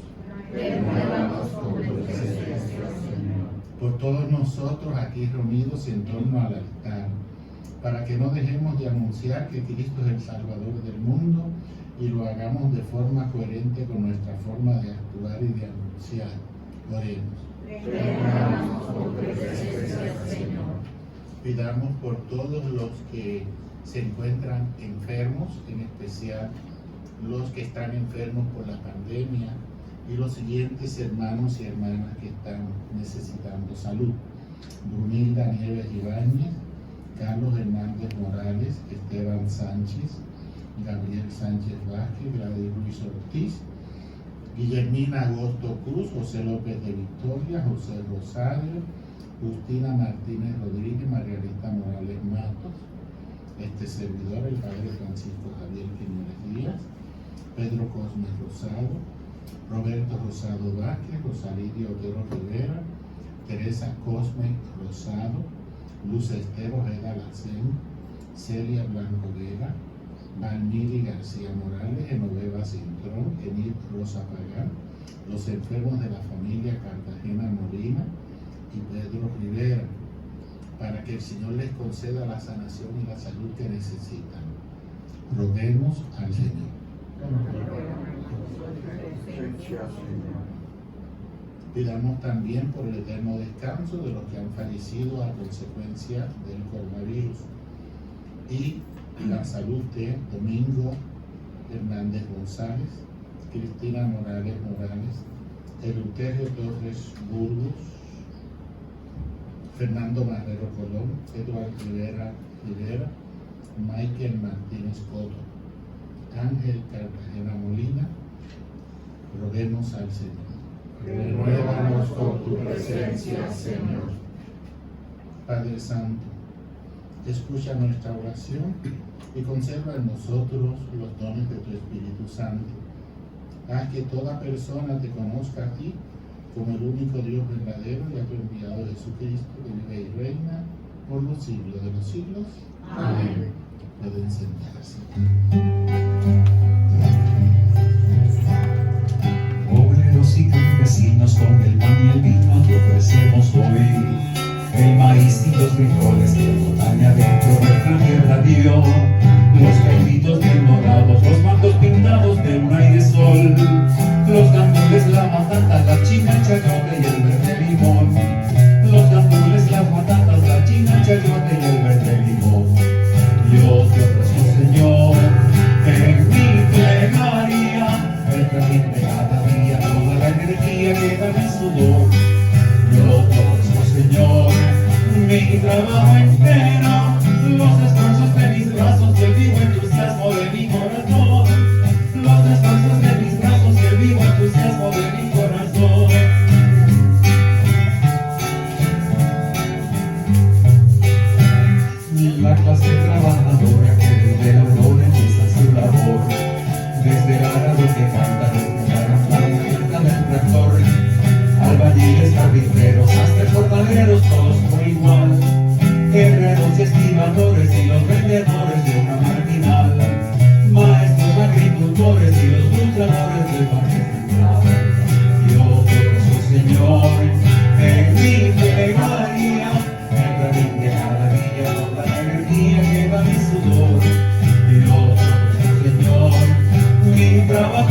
Renuévanos con tu presencia, Señor. Por todos nosotros aquí reunidos en torno al altar, para que no dejemos de anunciar que Cristo es el Salvador del mundo y lo hagamos de forma coherente con nuestra forma de actuar y de anunciar. Oremos. Renuévanos con tu presencia, Señor. Pidamos por todos los que se encuentran enfermos, en especial los que están enfermos por la pandemia y los siguientes hermanos y hermanas que están necesitando salud: Brunilda Nieves Ibáñez, Carlos Hernández Morales, Esteban Sánchez, Gabriel Sánchez Vázquez, Gladys Ruiz Ortiz, Guillermina Agosto Cruz, José López de Victoria, José Rosario, Justina Martínez Rodríguez, Margarita Morales Matos, este servidor, el Padre Francisco Javier Quiñones Díaz, Pedro Cosme Rosado, Roberto Rosado Vázquez, Rosalidio Otero Rivera, Teresa Cosme Rosado, Luz Esther Ojeda Lacén, Celia Blanco Vega, Vanmiri García Morales, Genoveva Cintrón, Enid Rosa Pagán, los enfermos de la familia Cartagena Molina y Pedro Rivera, para que el Señor les conceda la sanación y la salud que necesitan. Roguemos al Señor. Pidamos también por el eterno descanso de los que han fallecido a consecuencia del coronavirus y la salud de Domingo Hernández González, Cristina Morales Morales, Eleuterio Torres Burgos, Fernando Marrero Colón, Eduardo Rivera Rivera, Michael Martínez Coto, Ángel Cartagena Molina. Roguemos al Señor. Renuévanos con tu presencia, Señor. Padre Santo, escucha nuestra oración y conserva en nosotros los dones de tu Espíritu Santo. Haz que toda persona te conozca a ti como el único Dios verdadero y a tu enviado Jesucristo, que vive y reina por los siglos de los siglos. Amén. Pueden sentarse. Obreros y campesinos, con el pan y el vino que ofrecemos hoy, el maíz y los frijoles que montaña dentro nuestra tierra dio, los caídos bien morados, los mandos pintados de luna y de sol, los gandules, la batata, la china, el chayote y el verde limón, los gandules, las batatas, la china, el chayote y el verde limón. Dios te ofrezco, Señor, en mi plegaria, el trajín de cada día, toda la energía que da mi sudor. Yo te ofrezco, Señor, mi trabajo entero, los esfuerzos de mis brazos, el vivo entusiasmo de mi corazón, los esfuerzos de mis brazos, el vivo entusiasmo de mi corazón. La clase trabajadora que desde la aurora empieza su labor, desde el arado que canta, desde la rampa del tractor, albañiles, carpinteros, hasta jornaleros, todos por igual, guerreros y estibadores y los vendedores de una marginal, maestros, agricultores y los luchadores del parque central. Yo te ofrezco, Señor, en mi plegaria, el jardín de cada día, toda la energía que da mi sudor. Yo te ofrezco, Señor, mi trabajo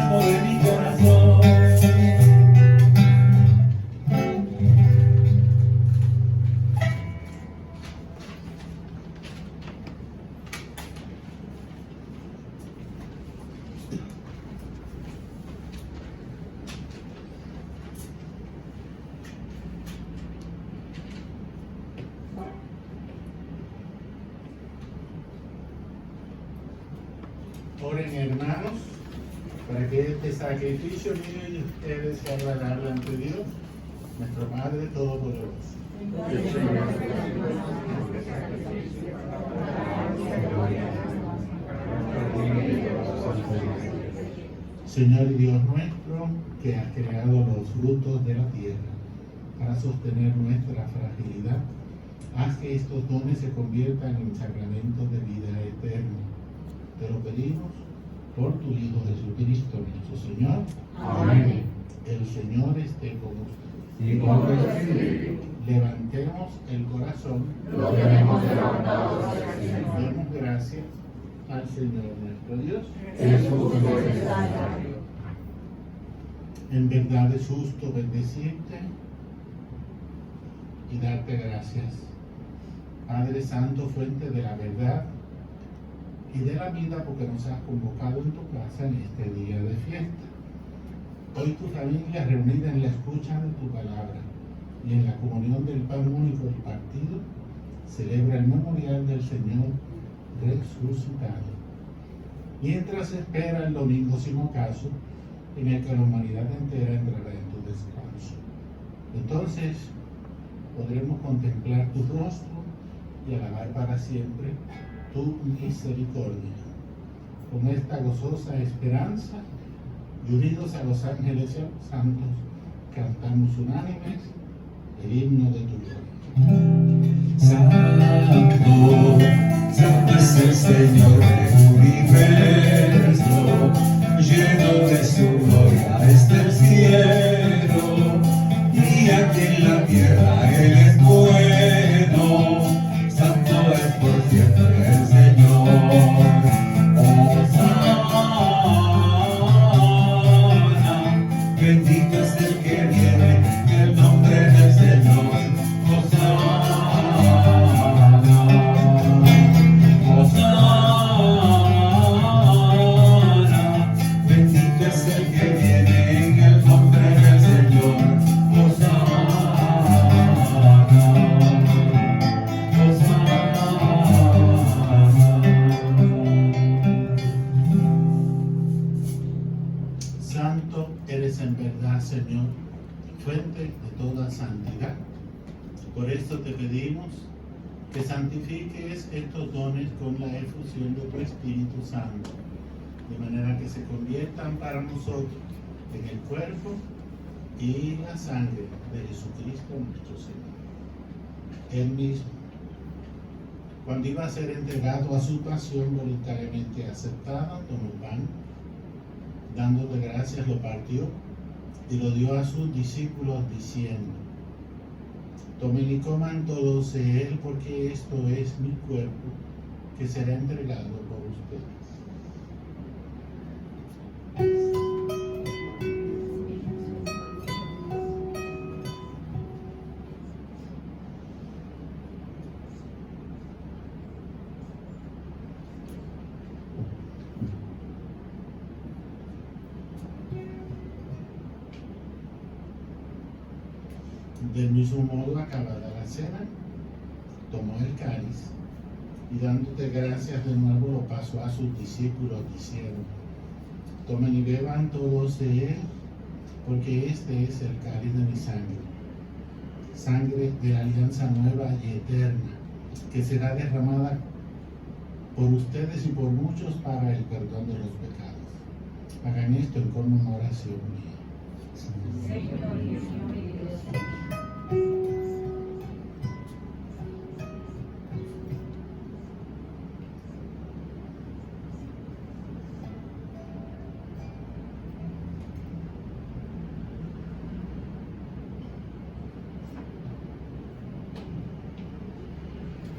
mismo de mi corazón. Oren, hermanos, para que este sacrificio mío y de ustedes sea agradable ante Dios, nuestro Padre Todopoderoso. Señor y Dios nuestro, que has creado los frutos de la tierra para sostener nuestra fragilidad, haz que estos dones se conviertan en sacramentos de vida eterna. Te lo pedimos por tu Hijo Jesucristo, nuestro Señor. Amén. El Señor esté con ustedes. Y con tu espíritu. Levantemos el corazón. Lo tenemos levantado hacia el Señor. Demos gracias al Señor nuestro Dios. Es justo y necesario. En verdad es justo bendecirte y darte gracias, Padre Santo, fuente de la verdad y de la vida, porque nos has convocado en tu casa en este día de fiesta. Hoy tu familia reunida en la escucha de tu palabra y en la comunión del pan único y partido, celebra el memorial del Señor resucitado, mientras espera el domingo sin ocaso, en el que la humanidad entera entrará en tu descanso. Entonces podremos contemplar tu rostro y alabar para siempre tu misericordia. Con esta gozosa esperanza, y unidos a los ángeles y a los santos, cantamos unánimes el himno de tu gloria. Santo, santo es el Señor del universo, lleno de su gloria está el cielo, y aquí en la tierra Él es bueno, santo es por siempre el Señor. Hosana, bendito es el que viene en el nombre del Señor. Santo eres en verdad, Señor, fuente de toda santidad. Por esto te pedimos que santifiques estos dones con la efusión de tu Espíritu Santo, de manera que se conviertan para nosotros en el cuerpo y la sangre de Jesucristo nuestro Señor. Él mismo, cuando iba a ser entregado a su pasión voluntariamente aceptada, tomó el pan, dándole gracias, lo partió y lo dio a sus discípulos diciendo: tomen y coman todos de él, porque esto es mi cuerpo, que será entregado por ustedes. Del mismo modo, acabada la cena, tomó el cáliz y dándote gracias de nuevo lo pasó a sus discípulos diciendo: tomen y beban todos de él, porque este es el cáliz de mi sangre, sangre de la alianza nueva y eterna, que será derramada por ustedes y por muchos para el perdón de los pecados. Hagan esto en conmemoración mía. Señor y Dios.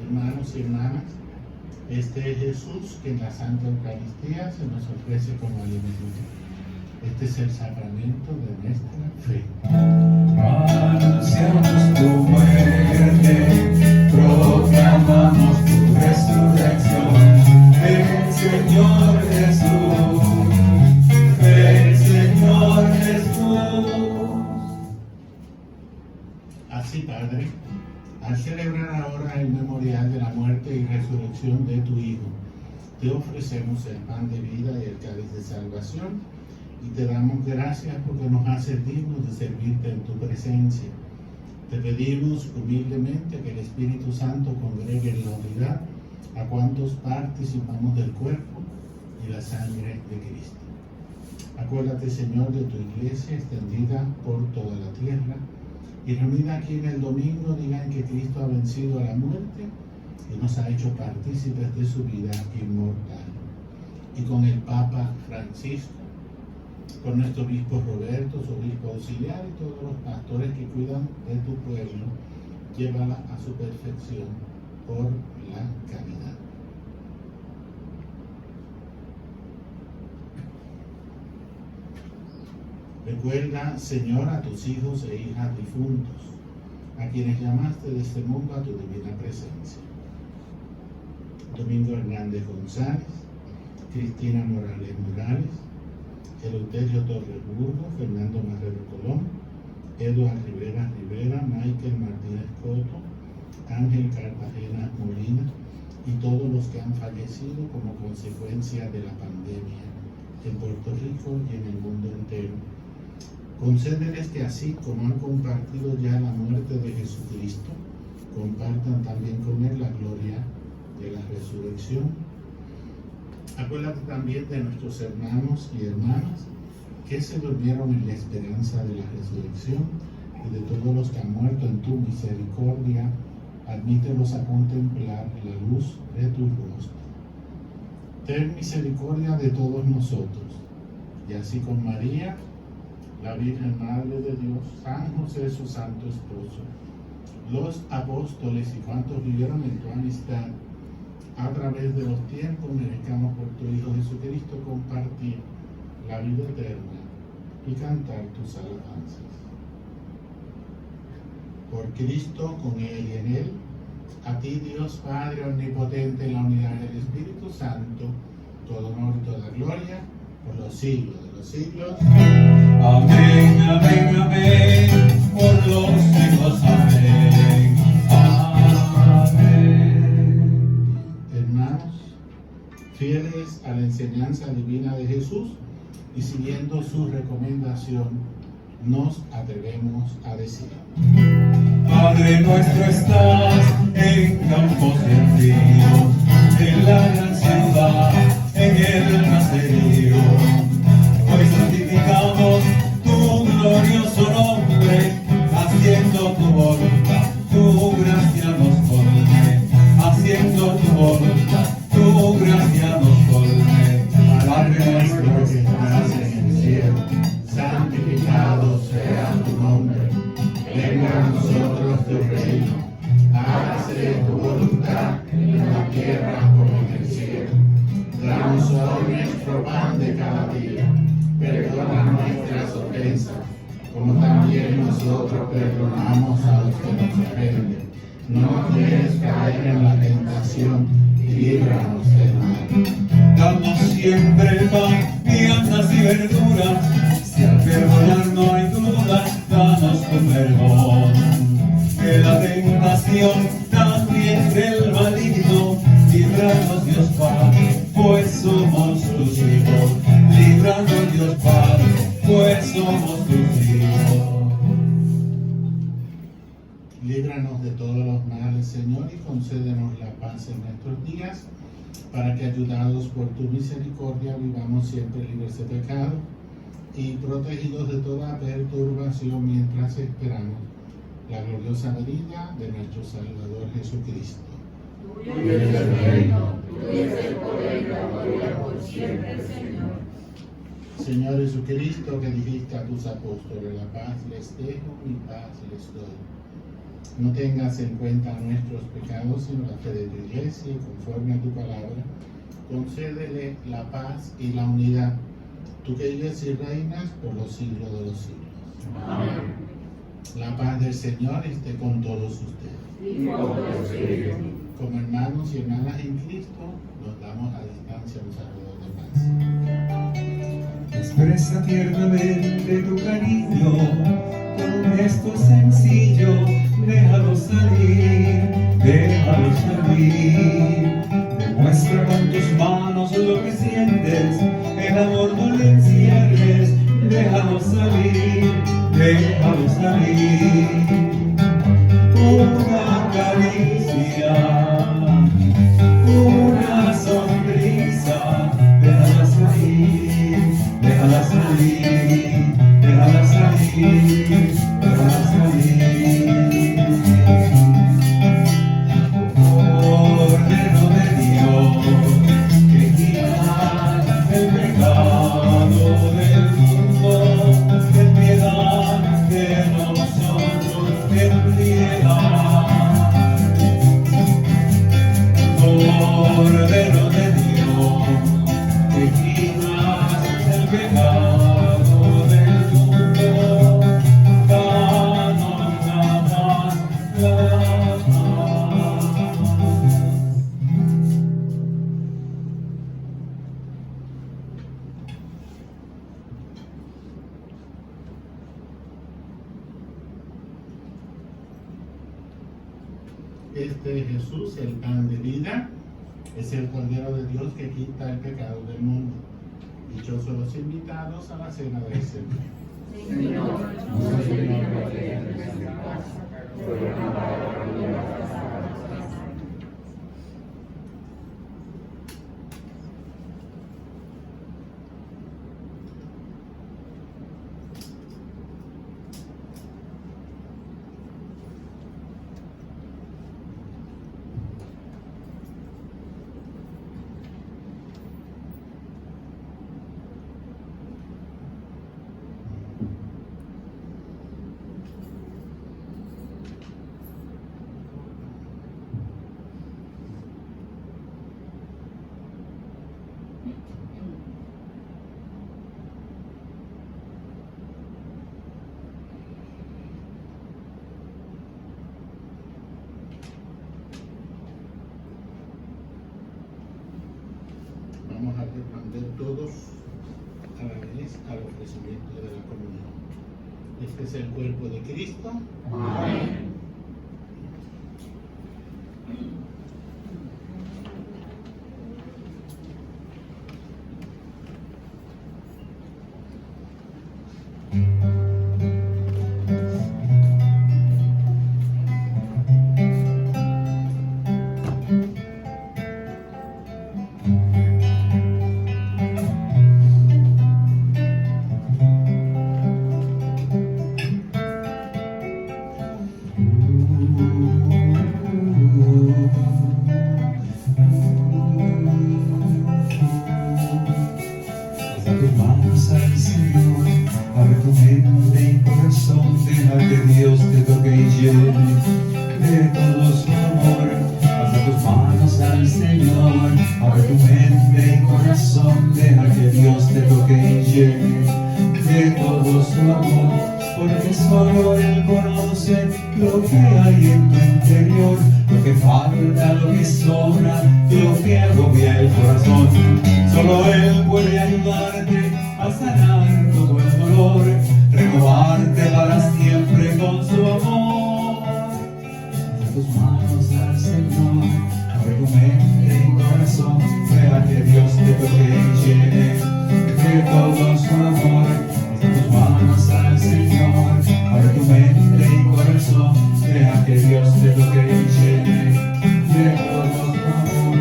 Hermanos y hermanas, este es Jesús que en la Santa Eucaristía se nos ofrece como alimento. Este es el sacramento de nuestra fe. Anunciamos tu muerte, proclamamos tu resurrección. Ven, Señor Jesús, ven, Señor Jesús. Así, Padre, al celebrar ahora el memorial de la muerte y resurrección de tu Hijo, te ofrecemos el pan de vida y el cáliz de salvación, y te damos gracias porque nos haces dignos de servirte en tu presencia. Te pedimos humildemente que el Espíritu Santo congregue en la unidad a cuantos participamos del cuerpo y la sangre de Cristo. Acuérdate, Señor, de tu iglesia extendida por toda la tierra, y reunida aquí en el domingo, digan que Cristo ha vencido a la muerte y nos ha hecho partícipes de su vida inmortal. Y con el Papa Francisco, con nuestro obispo Roberto, su obispo auxiliar y todos los pastores que cuidan de tu pueblo, llévala a su perfección por la caridad. Recuerda, Señor, a tus hijos e hijas difuntos, a quienes llamaste de este mundo a tu divina presencia. Domingo Hernández González, Cristina Morales Morales, Eleuterio Torres Burgos, Fernando Marrero Colón, Eduardo Rivera Rivera, Michael Martínez Coto, Ángel Cartagena Molina y todos los que han fallecido como consecuencia de la pandemia en Puerto Rico y en el mundo entero. Concédeles que así como han compartido ya la muerte de Jesucristo, compartan también con Él la gloria de la resurrección. Acuérdate también de nuestros hermanos y hermanas que se durmieron en la esperanza de la resurrección, y de todos los que han muerto en tu misericordia, admítelos a contemplar la luz de tu rostro. Ten misericordia de todos nosotros, y así con María, la Virgen Madre de Dios, San José, su santo esposo, los apóstoles y cuantos vivieron en tu amistad, a través de los tiempos, merezcamos por tu Hijo Jesucristo compartir la vida eterna y cantar tus alabanzas. Por Cristo, con Él y en Él, a ti, Dios Padre omnipotente, en la unidad del Espíritu Santo, todo honor y toda gloria, por los siglos de los siglos. Amén, amén, amén, por los siglos, amén, amén. Hermanos, fieles a la enseñanza divina de Jesús y siguiendo su recomendación, nos atrevemos a decir: Padre nuestro, estás en campos y ríos, en la gran ciudad, en el nacerío. Hoy santificamos tu glorioso nombre, haciendo tu voluntad, tu gracia nos colme, haciendo tu voluntad, tu gracia nos colme. Padre nuestro que estás en el cielo, santificado sea tu nombre. Venga a nosotros tu reino. Hágase tu voluntad en la tierra como en el cielo. Danos hoy nuestro pan de cada día. Perdona nuestras ofensas, como también nosotros perdonamos a los que nos ofenden. No nos dejes caer en la tentación y líbranos del mal. Danos siempre el pan, viandas y verduras, si al perdonar no hay duda, danos tu perdón. Que la tentación también del maligno, líbranos Dios Padre, pues somos tus hijos. Líbranos Dios Padre, pues somos tus hijos. Líbranos de todos los males, Señor, y concédenos la paz en nuestros días, para que, ayudados por tu misericordia, vivamos siempre libres de pecado y protegidos de toda perturbación mientras esperamos la gloriosa venida de nuestro Salvador Jesucristo. Tuyo es el reino, tuyo es el poder y la gloria por siempre, Señor. Señor Jesucristo, que dijiste a tus apóstoles: la paz les dejo, mi paz les doy. No tengas en cuenta nuestros pecados, sino la fe de tu iglesia, y conforme a tu palabra, concédele la paz y la unidad, tú que vives y reinas por los siglos de los siglos. Amén. La paz del Señor esté con todos ustedes. Y con tu espíritu. Como hermanos y hermanas en Cristo, nos damos a distancia un saludo de paz. Expresa tiernamente tu cariño con un gesto sencillo. Déjalo salir, déjalo salir. Demuestra con tus manos lo que sientes. El amor no le encierres. Déjalo salir, déjalo salir. Una caricia, una sonrisa. Déjala salir, déjala salir, déjala salir, déjala salir. Cordero de Dios, que quitas el pecado del mundo, ten piedad de nosotros, ten piedad. Cordero de Dios, que quitas el pecado del mundo, danos la paz, la paz. Este es Jesús, el pan de vida, es el Cordero de Dios que quita el pecado del mundo. Dichosos los invitados a la cena del Señor. Señor, no soy digno que entres en mi casa, pero una palabra mía bastará. Vamos a responder todos a la vez al ofrecimiento de la comunión. Este es el cuerpo de Cristo. Amén. Alza tus manos al Señor, abre tu mente y corazón, deja que Dios te toque y llene de todo su amor. Alza tus manos al Señor, abre tu mente y corazón, deja que Dios te toque y llene de todo su amor, porque solo Él conoce lo que hay en tu interior, lo que falta, lo que sobra, lo que agobia el corazón. Solo Él puede ayudarte a sanar todo el dolor, renovarte para siempre con su amor. Alza tus manos al Señor, abre tu mente y corazón, deja que Dios te toque y llene de todo su amor. Alza tus manos al Señor, abre tu mente y corazón, deja que Dios te toque y llene de todo su amor.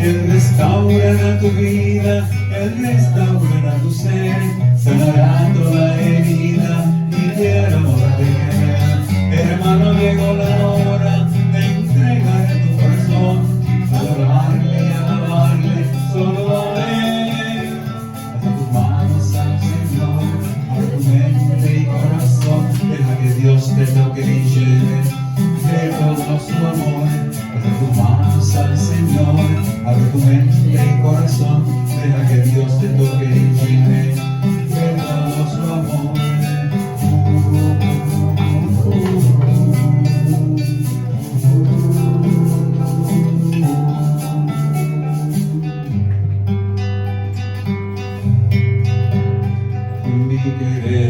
Él restaurará tu vida, Él restaurará tu ser, sanará toda herida y te hará amor de guerra. Hermano, llegó la hora de entregar tu corazón, adorarle y alabarle solo a Él. Alza tus manos al Señor, abre tu mente y corazón, deja que Dios te toque y llene de todo su amor. Alza tus manos Oremos al Señor, abre tu mente y corazón, deja que Dios te toque y llene de todo su amor. Mi querer